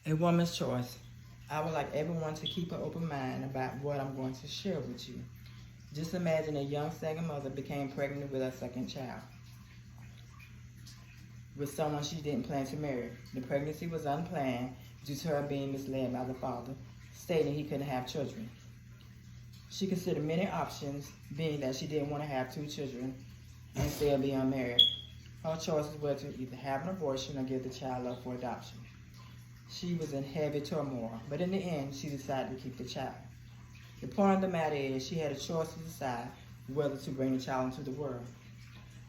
A woman's choice. I would like everyone to keep an open mind about what I'm going to share with you. Just imagine a young single mother became pregnant with her second child with someone she didn't plan to marry. The pregnancy was unplanned due to her being misled by the father, stating he couldn't have children. She considered many options, being that she didn't want to have 2 children and still be unmarried. Her choices were to either have an abortion or give the child up for adoption. She was in heavy turmoil, but in the end, she decided to keep the child. The point of the matter is she had a choice to decide whether to bring the child into the world.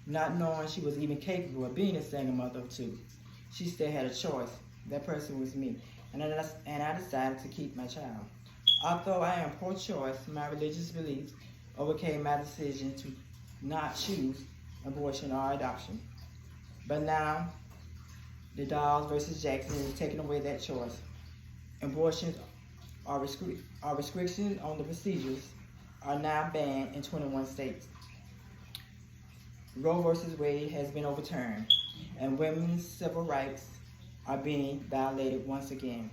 Not knowing she was even capable of being a single mother of 2, she still had a choice. That person was me, and I decided to keep my child. Although I am pro-choice, my religious beliefs overcame my decision to not choose abortion or adoption. But now, the Dawes versus Jackson is taking away that choice. Abortions or restrictions on the procedures are now banned in 21 states. Roe versus Wade has been overturned, and women's civil rights are being violated once again.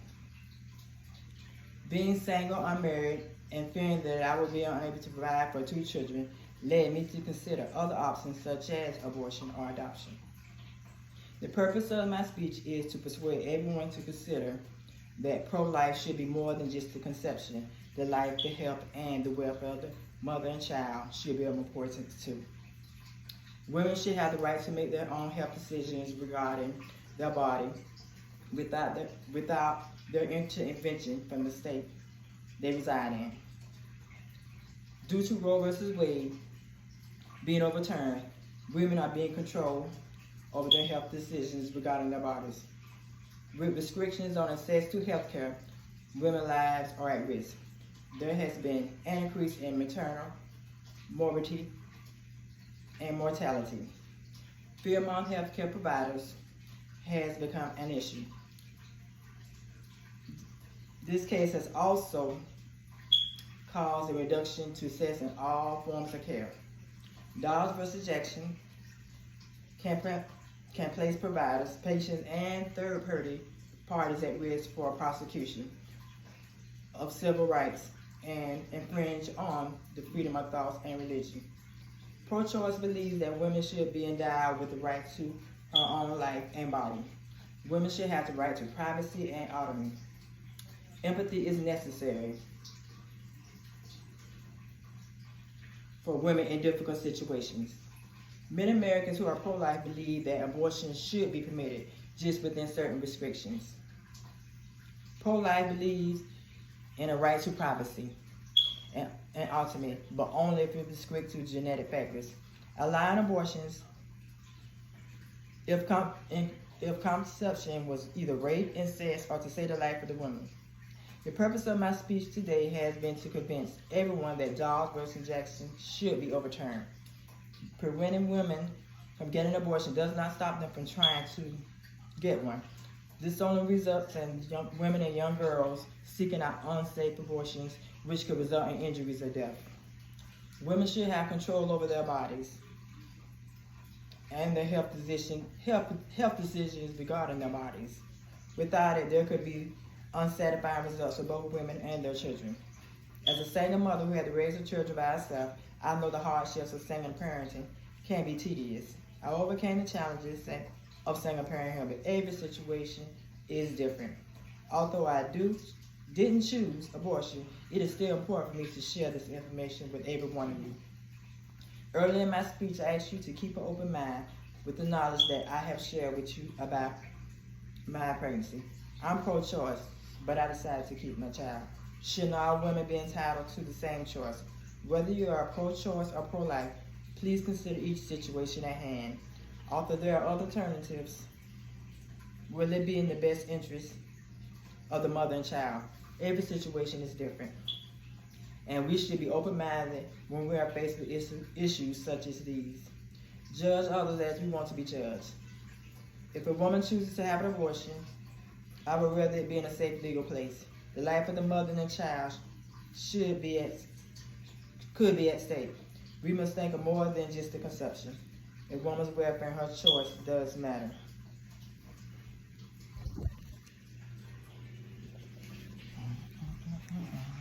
Being single, unmarried, and fearing that I would be unable to provide for 2 children led me to consider other options such as abortion or adoption. The purpose of my speech is to persuade everyone to consider that pro-life should be more than just the conception. The life, the health, and the welfare of the mother and child should be of importance too. Women should have the right to make their own health decisions regarding their body without their intervention from the state they reside in. Due to Roe versus Wade being overturned, women are being controlled over their health decisions regarding their bodies. With restrictions on access to health care, women's lives are at risk. There has been an increase in maternal morbidity and mortality. Fear among healthcare providers has become an issue. This case has also caused a reduction to access in all forms of care. Dawes versus Jackson can place providers, patients, and third-party parties at risk for prosecution of civil rights and infringe on the freedom of thought and religion. Pro-choice believes that women should be endowed with the right to her own life and body. Women should have the right to privacy and autonomy. Empathy is necessary for women in difficult situations. Many Americans who are pro-life believe that abortion should be permitted, just within certain restrictions. Pro-life believes in a right to privacy and autonomy, but only if it is restricted to genetic factors. Allowing abortions if conception was either rape, incest, or to save the life of the woman. The purpose of my speech today has been to convince everyone that Dawes versus Jackson should be overturned. Preventing women from getting an abortion does not stop them from trying to get one. This only results in women and young girls seeking out unsafe abortions, which could result in injuries or death. Women should have control over their bodies and their health decisions regarding their bodies. Without it, there could be unsatisfying results for both women and their children. As a single mother who had to raise her children by herself, I know the hardships of single parenting can be tedious. I overcame the challenges of single parenthood, but every situation is different. Although I didn't choose abortion, it is still important for me to share this information with every one of you. Earlier in my speech, I asked you to keep an open mind with the knowledge that I have shared with you about my pregnancy. I'm pro-choice, but I decided to keep my child. Shouldn't all women be entitled to the same choice? Whether you are pro-choice or pro-life, please consider each situation at hand. Although there are other alternatives, will it be in the best interest of the mother and child? Every situation is different, and we should be open-minded when we are faced with issues such as these. Judge others as we want to be judged. If a woman chooses to have an abortion, I would rather it be in a safe legal place. The life of the mother and child could be at stake. We must think of more than just the conception. A woman's welfare and her choice does matter. Mm-mm.